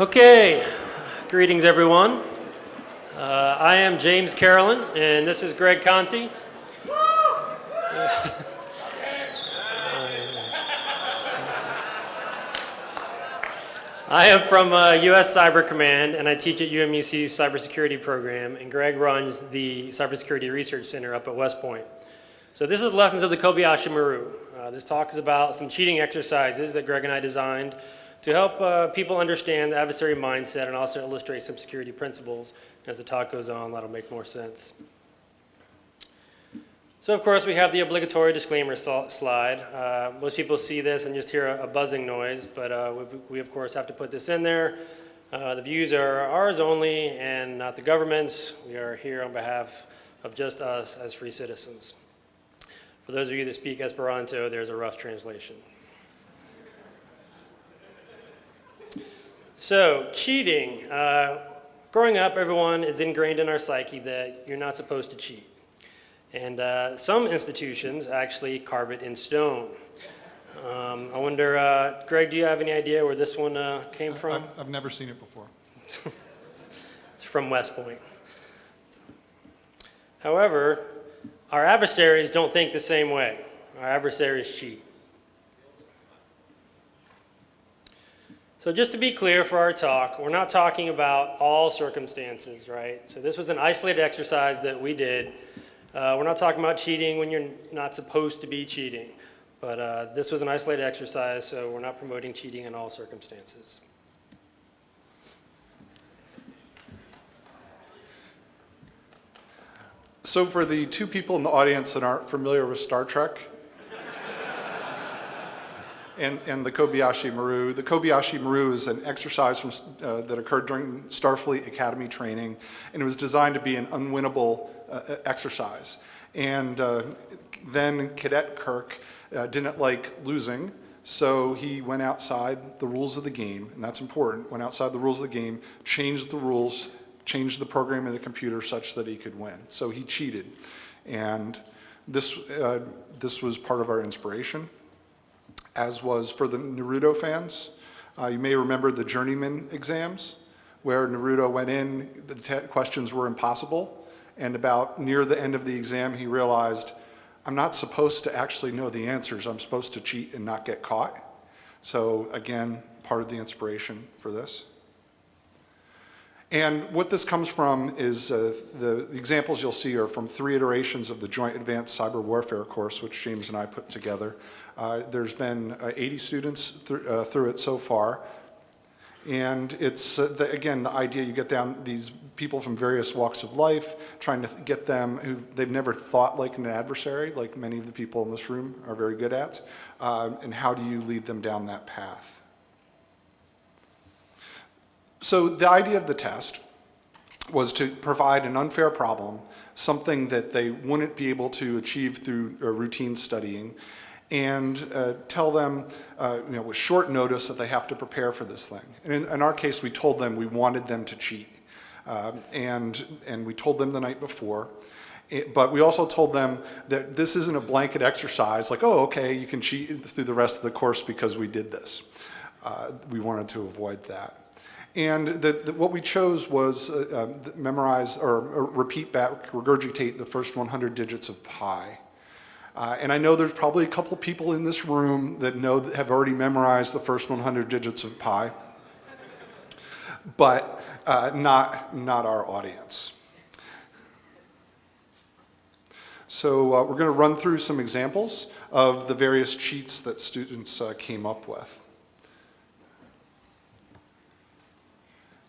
Okay, greetings everyone. I am James Carolyn, and this is Greg Conti. I am from US Cyber Command, and I teach at UMUC's cybersecurity program, and Greg runs the Cybersecurity Research Center up at West Point. So this is Lessons of the Kobayashi Maru. This talk is about some cheating exercises that Greg and I designed to help people understand the adversary mindset and also illustrate some security principles. As the talk goes on, that'll make more sense. So of course we have the obligatory disclaimer slide. Most people see this and just hear a buzzing noise, but we of course have to put this in there. The views are ours only and not the government's. We are here on behalf of just us as free citizens. For those of you that speak Esperanto, there's a rough translation. So, cheating. Growing up, everyone is ingrained in our psyche that you're not supposed to cheat. And some institutions actually carve it in stone. I wonder, Greg, do you have any idea where this one came from? I've never seen it before. It's from West Point. However, our adversaries don't think the same way. Our adversaries cheat. So just to be clear for our talk, we're not talking about all circumstances, right? So this was an isolated exercise that we did. We're not talking about cheating when you're not supposed to be cheating. But this was an isolated exercise, so we're not promoting cheating in all circumstances. So for the two people in the audience that aren't familiar with Star Trek and the Kobayashi Maru is an exercise that occurred during Starfleet Academy training, and it was designed to be an unwinnable exercise. And then Cadet Kirk didn't like losing, so he went outside the rules of the game, and that's important, went outside the rules of the game, changed the rules, changed the program in the computer such that he could win. So he cheated. And this was part of our inspiration, as was for the Naruto fans. You may remember the Journeyman exams, where Naruto went in, the questions were impossible, and about near the end of the exam, he realized, I'm not supposed to actually know the answers, I'm supposed to cheat and not get caught. So again, part of the inspiration for this. And what this comes from is the examples you'll see are from 3 iterations of the Joint Advanced Cyber Warfare course, which James and I put together. There's been 80 students through it so far. And it's, again, the idea you get down these people from various walks of life, trying to get them who they've never thought like an adversary, like many of the people in this room are very good at, and how do you lead them down that path? So the idea of the test was to provide an unfair problem, something that they wouldn't be able to achieve through routine studying, and tell them with short notice that they have to prepare for this thing. And in our case, we told them we wanted them to cheat. And we told them the night before. But we also told them that this isn't a blanket exercise, like, oh, okay, you can cheat through the rest of the course because we did this. We wanted to avoid that. And what we chose was memorize or repeat back, regurgitate the first 100 digits of pi. And I know there's probably a couple of people in this room that have already memorized the first 100 digits of pi, but not our audience. So we're going to run through some examples of the various cheats that students came up with.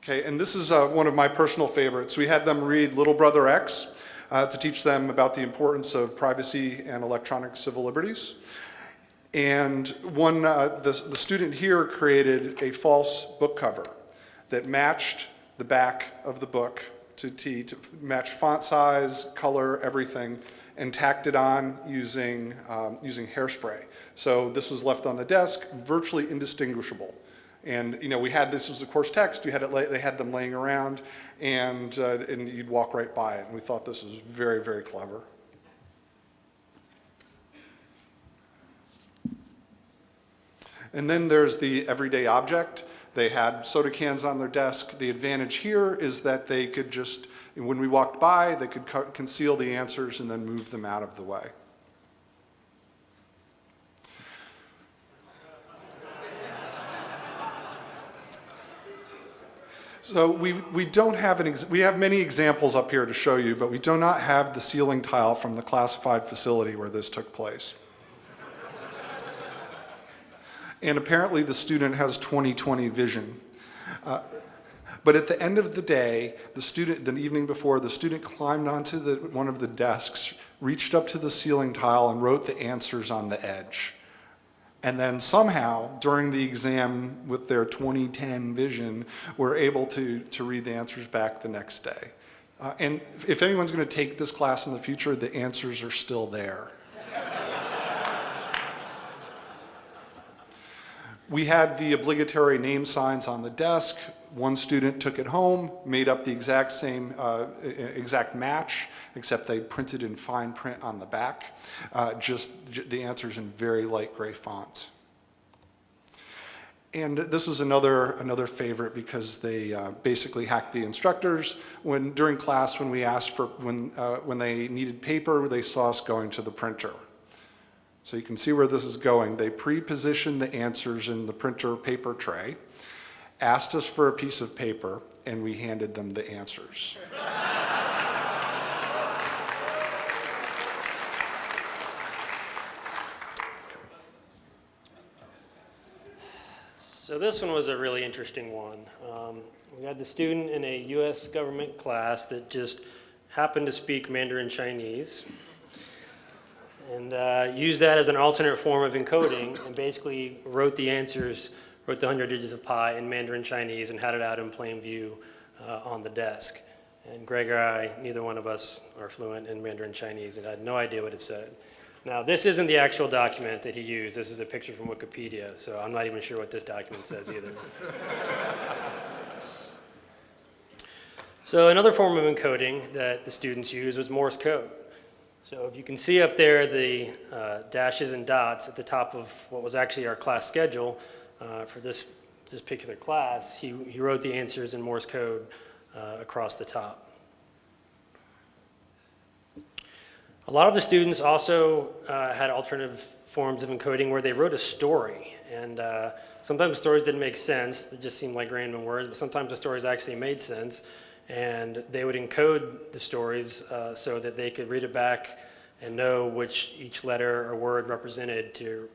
Okay, and this is one of my personal favorites. We had them read Little Brother X to teach them about the importance of privacy and electronic civil liberties. And the student here created a false book cover that matched the back of the book to match font size, color, everything, and tacked it on using hairspray. So this was left on the desk, virtually indistinguishable. And we had this was of course text. They had them laying around, and you'd walk right by it. And we thought this was very, very clever. And then there's the everyday object. They had soda cans on their desk. The advantage here is that they could just, when we walked by, they could conceal the answers and then move them out of the way. So we don't have we have many examples up here to show you, but we do not have the ceiling tile from the classified facility where this took place. And apparently the student has 20/20 vision. But at the end of the day, the evening before, the student climbed onto one of the desks, reached up to the ceiling tile and wrote the answers on the edge. And then somehow, during the exam with their 20/10 vision, were able to read the answers back the next day. And if anyone's going to take this class in the future, the answers are still there. We had the obligatory name signs on the desk. One student took it home, made up the exact match, except they printed in fine print on the back, just the answers in very light gray fonts. And this was another favorite because they basically hacked the instructors. During class, when we asked for, when they needed paper, they saw us going to the printer. So you can see where this is going. They pre-positioned the answers in the printer paper tray, asked us for a piece of paper, and we handed them the answers. So this one was a really interesting one. We had the student in a U.S. government class that just happened to speak Mandarin Chinese and used that as an alternate form of encoding and basically wrote the answers, wrote the 100 digits of pi in Mandarin Chinese and had it out in plain view on the desk. And Greg or I, neither one of us are fluent in Mandarin Chinese and had no idea what it said. Now, this isn't the actual document that he used. This is a picture from Wikipedia, so I'm not even sure what this document says either. So another form of encoding that the students used was Morse code. So if you can see up there the dashes and dots at the top of what was actually our class schedule for this particular class, he wrote the answers in Morse code across the top. A lot of the students also had alternative forms of encoding where they wrote a story. And sometimes stories didn't make sense. They just seemed like random words, but sometimes the stories actually made sense. And they would encode the stories so that they could read it back and know which each letter or word represented to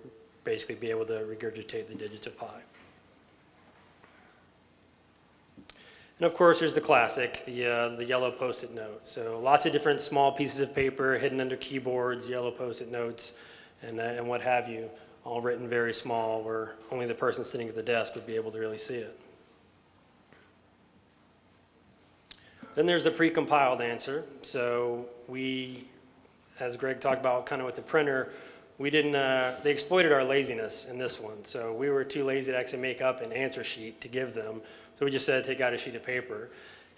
basically be able to regurgitate the digits of pi. And of course, there's the classic, the yellow Post-it note. So lots of different small pieces of paper hidden under keyboards, yellow Post-it notes, and what have you, all written very small where only the person sitting at the desk would be able to really see it. Then there's the pre-compiled answer. So we, as Greg talked about kind of with the printer, they exploited our laziness in this one. So we were too lazy to actually make up an answer sheet to give them. So we just said, take out a sheet of paper.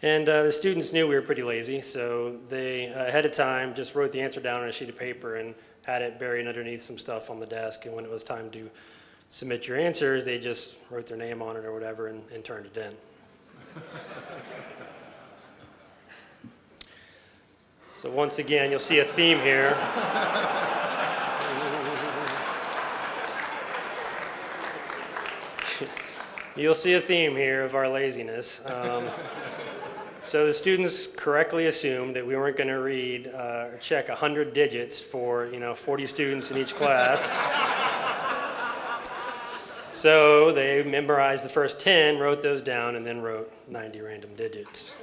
And the students knew we were pretty lazy, so they, ahead of time, just wrote the answer down on a sheet of paper and had it buried underneath some stuff on the desk. And when it was time to submit your answers, they just wrote their name on it or whatever and turned it in. So once again, you'll see a theme here. You'll see a theme here of our laziness. So the students correctly assumed that we weren't going to read or check 100 digits for 40 students in each class. So they memorized the first 10, wrote those down, and then wrote 90 random digits.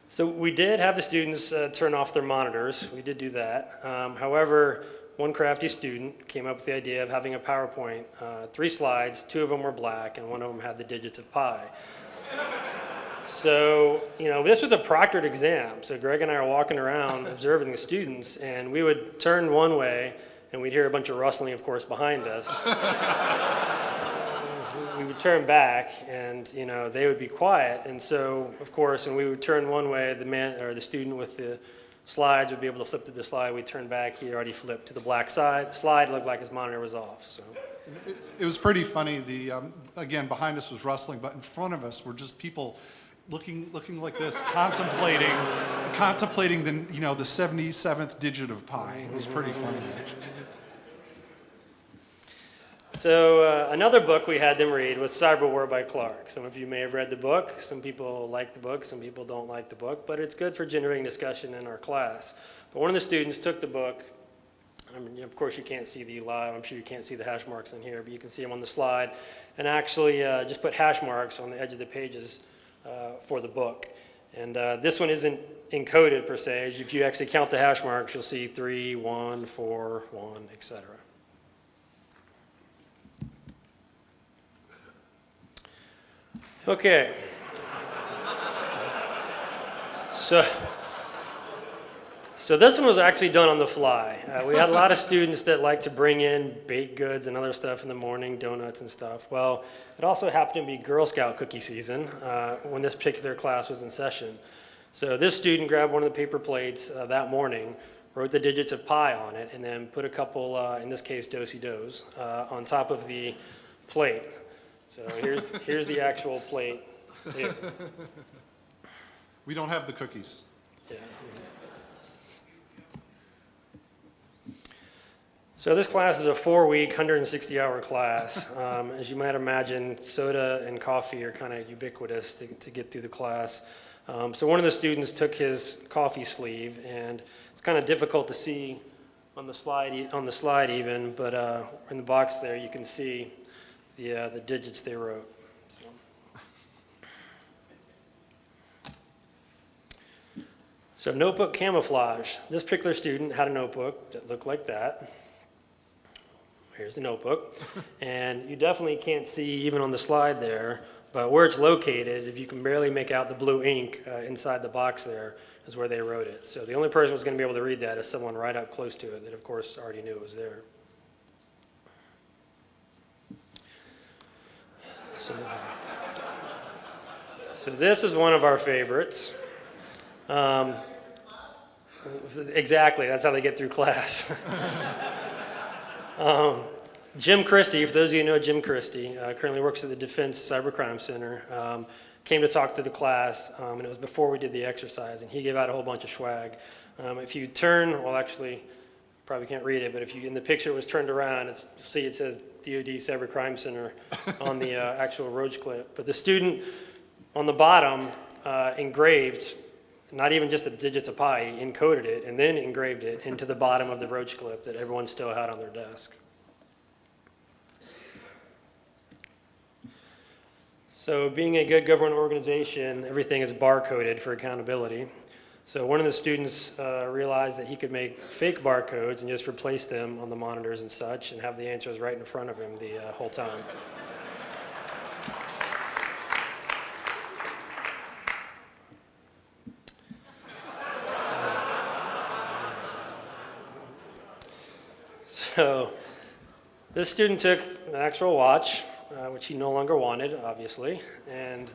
So we did have the students turn off their monitors. We did do that. However, one crafty student came up with the idea of having a PowerPoint, 3 slides, 2 of them were black, and 1 of them had the digits of pi. So, this was a proctored exam. So Greg and I are walking around observing the students, and we would turn one way, and we'd hear a bunch of rustling, of course, behind us. We would turn back, and they would be quiet. And so, of course, when we would turn one way, the student with the slides, we'd be able to flip to the slide. We'd turn back, he'd already flipped to the black slide looked like his monitor was off. So It was pretty funny. Again, behind us was wrestling, but in front of us were just people looking like this, contemplating the 77th digit of pi. It was pretty funny, actually. So another book we had them read was Cyber War by Clark. Some of you may have read the book. Some people like the book. Some people don't like the book. But it's good for generating discussion in our class. But one of the students took the book. I mean, of course, you can't see the live. I'm sure you can't see the hash marks in here, but you can see them on the slide. And actually just put hash marks on the edge of the pages for the book. And this one isn't encoded per se. If you actually count the hash marks, you'll see 3, 1, 4, 1, etc. Okay. So this one was actually done on the fly. We had a lot of students that like to bring in baked goods and other stuff in the morning, donuts and stuff. Well, it also happened to be Girl Scout cookie season when this particular class was in session. So this student grabbed one of the paper plates that morning, wrote the digits of pi on it, and then put a couple, in this case, do-si-dos, on top of the plate. So here's the actual plate here. We don't have the cookies. Yeah. So this class is a 4-week, 160-hour class. As you might imagine, soda and coffee are kind of ubiquitous to get through the class. So one of the students took his coffee sleeve, and it's kind of difficult to see on the slide even, but in the box there you can see the digits they wrote. So notebook camouflage. This particular student had a notebook that looked like that. Here's the notebook. And you definitely can't see even on the slide there, but where it's located, if you can barely make out the blue ink inside the box there, is where they wrote it. So the only person who's going to be able to read that is someone right up close to it that, of course, already knew it was there. So this is one of our favorites. Exactly, that's how they get through class. Jim Christie, for those of you who know Jim Christie, currently works at the Defense Cybercrime Center, came to talk to the class, and it was before we did the exercise, and he gave out a whole bunch of swag. If you turn, well actually, probably can't read it, but if you, in the picture it was turned around, see it says DoD Cybercrime Center on the actual Roach clip. But the student on the bottom engraved, not even just the digits of pi, he encoded it and then engraved it into the bottom of the Roach clip that everyone still had on their desk. So being a good government organization, everything is barcoded for accountability. So one of the students realized that he could make fake barcodes and just replace them on the monitors and such and have the answers right in front of him the whole time. So this student took an actual watch, which he no longer wanted, obviously, and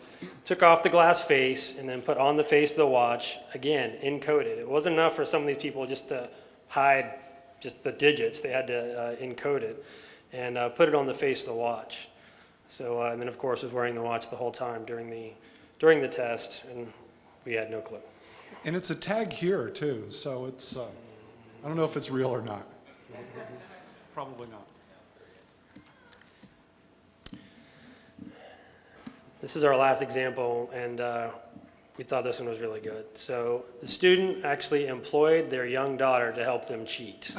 took off the glass face and then put on the face of the watch, again, encoded. It wasn't enough for some of these people just to hide just the digits. They had to encode it and put it on the face of the watch. So, and then of course was wearing the watch the whole time during the test, and we had no clue. And it's a tag here too, so it's, I don't know if it's real or not. Probably not. This is our last example, and we thought this one was really good. So the student actually employed their young daughter to help them cheat.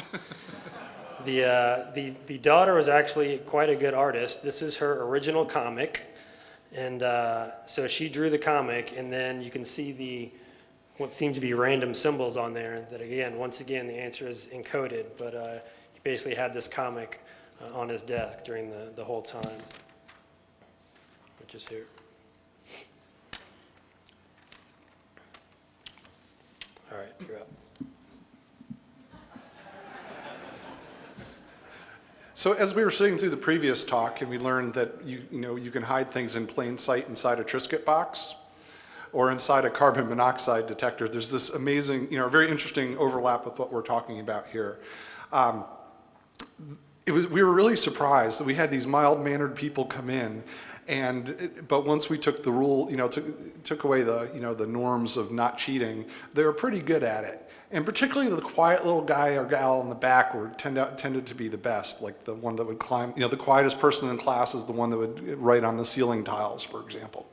The daughter was actually quite a good artist. This is her original comic, and so she drew the comic, and then you can see what seems to be random symbols on there that, again, once again, the answer is encoded, but he basically had this comic on his desk during the whole time, which is here. All right, you're up. So as we were sitting through the previous talk and we learned that you can hide things in plain sight inside a Triscuit box, or inside a carbon monoxide detector. There's this amazing, very interesting overlap with what we're talking about here. We were really surprised that we had these mild-mannered people come in, but once we took the rule, took away the norms of not cheating, they were pretty good at it. And particularly the quiet little guy or gal in the back tended to be the best, like the one that would climb, the quietest person in class is the one that would write on the ceiling tiles, for example.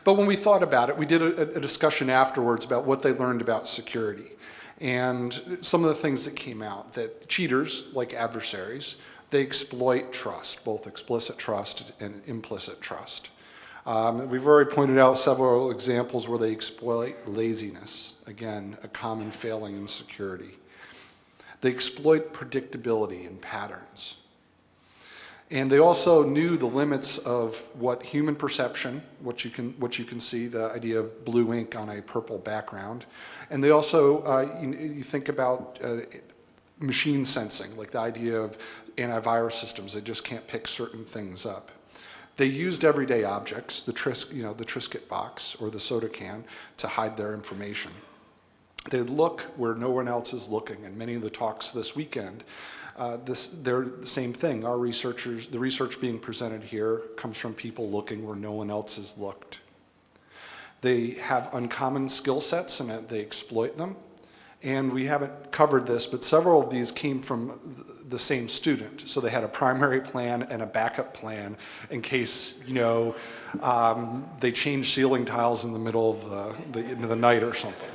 But when we thought about it, we did a discussion afterwards about what they learned about security. And some of the things that came out, that cheaters, like adversaries, they exploit trust, both explicit trust and implicit trust. We've already pointed out several examples where they exploit laziness, again, a common failing in security. They exploit predictability and patterns. And they also knew the limits of what human perception, what you can see, the idea of blue ink on a purple background. And they also, you think about machine sensing, like the idea of antivirus systems, they just can't pick certain things up. They used everyday objects, the Triscuit box or the soda can, to hide their information. They look where no one else is looking, and many of the talks this weekend, they're the same thing. The research being presented here comes from people looking where no one else has looked. They have uncommon skill sets and they exploit them. And we haven't covered this, but several of these came from the same student. So they had a primary plan and a backup plan in case, they changed ceiling tiles in the middle of the night or something.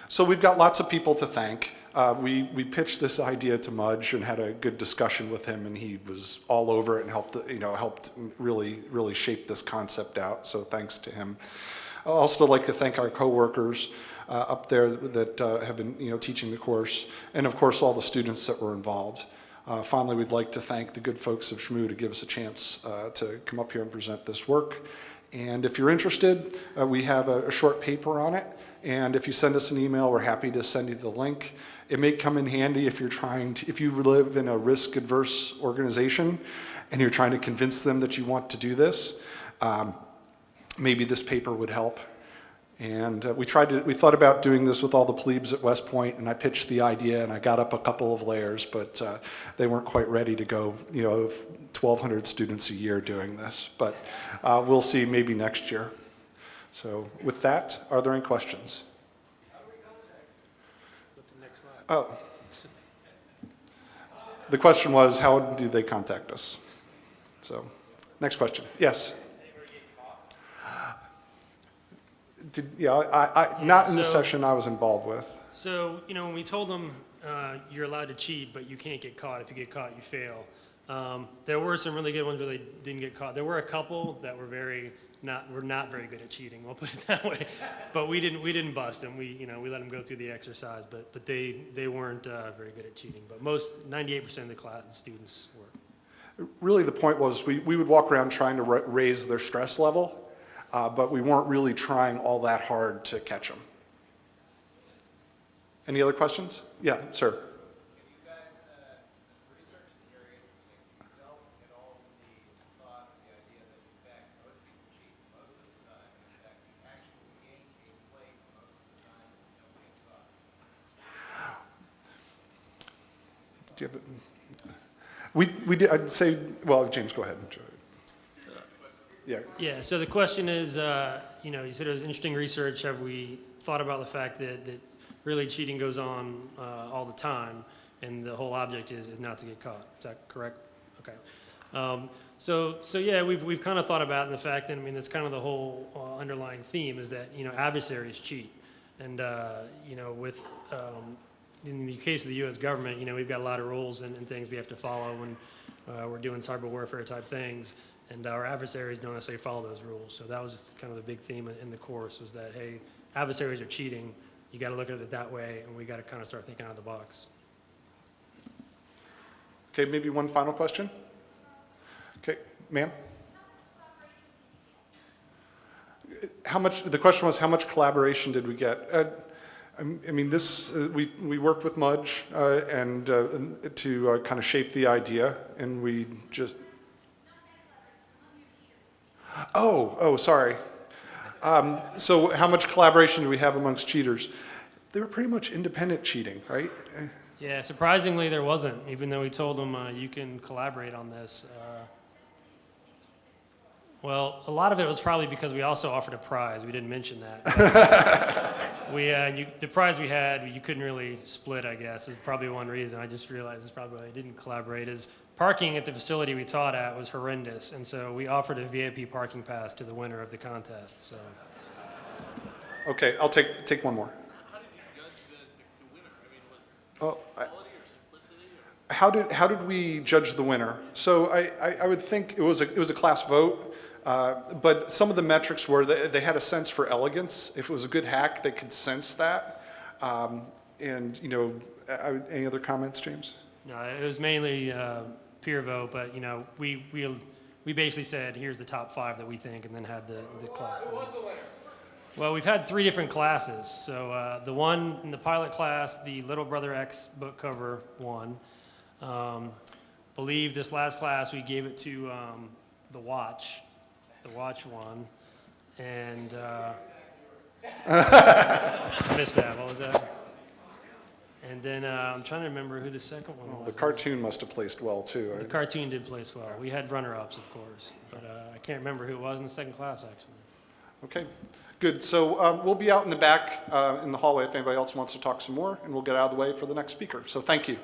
So we've got lots of people to thank. We pitched this idea to Mudge and had a good discussion with him, and he was all over it and helped really shape this concept out. So thanks to him. I'd also like to thank our coworkers up there that have been teaching the course, and of course all the students that were involved. Finally, we'd like to thank the good folks of SHMU to give us a chance to come up here and present this work. And if you're interested, we have a short paper on it, and if you send us an email, we're happy to send you the link. It may come in handy if you live in a risk-adverse organization and you're trying to convince them that you want to do this. Maybe this paper would help. And we thought about doing this with all the plebes at West Point, and I pitched the idea and I got up a couple of layers, but they weren't quite ready to go, 1,200 students a year doing this. But we'll see maybe next year. So with that, are there any questions? Oh. The question was, how do they contact us? So, next question. Yes? Not in the session I was involved with. So, when we told them you're allowed to cheat, but you can't get caught. If you get caught, you fail. There were some really good ones where they didn't get caught. There were a couple that were not very good at cheating. We'll put it that way. But we didn't bust them. We let them go through the exercise. But they weren't very good at cheating. But 98% of the class students were. Really, the point was we would walk around trying to raise their stress level. But we weren't really trying all that hard to catch them. Any other questions? Yeah, sir. Can you guys, the research is very interesting. You don't at all the thought of the idea that in fact most people cheat most of the time. In fact, you actually gain a plate most of the time and you don't get caught. Do you have we did, I'd say, well, James, go ahead. Yeah. Yeah, so the question is, you said it was interesting research. Have we thought about the fact that really cheating goes on all the time, and the whole object is not to get caught? Is that correct? Okay. So yeah, we've kind of thought about the fact, and that's kind of the whole underlying theme is that, adversaries cheat. And, with, in the case of the U.S. government, we've got a lot of rules and things we have to follow when we're doing cyber warfare type things. And our adversaries don't necessarily follow those rules. So that was kind of the big theme in the course was that, hey, adversaries are cheating. You got to look at it that way, and we got to kind of start thinking out of the box. Okay, maybe one final question. Okay, ma'am? The question was, how much collaboration did we get? We worked with Mudge to kind of shape the idea, and we just... Oh, sorry. So how much collaboration do we have amongst cheaters? They were pretty much independent cheating, right? Yeah, surprisingly, there wasn't, even though we told them you can collaborate on this. Well, a lot of it was probably because we also offered a prize. We didn't mention that. The prize we had, you couldn't really split, I guess, is probably one reason. I just realized it's probably why I didn't collaborate, is parking at the facility we taught at was horrendous, and so we offered a VIP parking pass to the winner of the contest. So Okay, I'll take one more. How did you judge the winner? I mean, was it Oh, quality or simplicity or? how did we judge the winner? So I would think it was a class vote, but some of the metrics were that they had a sense for elegance. If it was a good hack, they could sense that. And you know, any other comments, James? no, it was mainly peer vote, but you know, we basically said here's the top 5 that we think, and then had the class. Who was the winner? Well, we've had 3 different classes. So the one in the pilot class, the Little Brother X book cover won. Believe this last class we gave it to the watch. The watch won, and I missed that. What was that? And then I'm trying to remember who the second one was. The cartoon must have placed well too. The Right? cartoon did place well. We had runner-ups, of course, but I can't remember who it was in the second class, actually. Okay, good. So we'll be out in the back in the hallway if anybody else wants to talk some more, and we'll get out of the way for the next speaker. So thank you.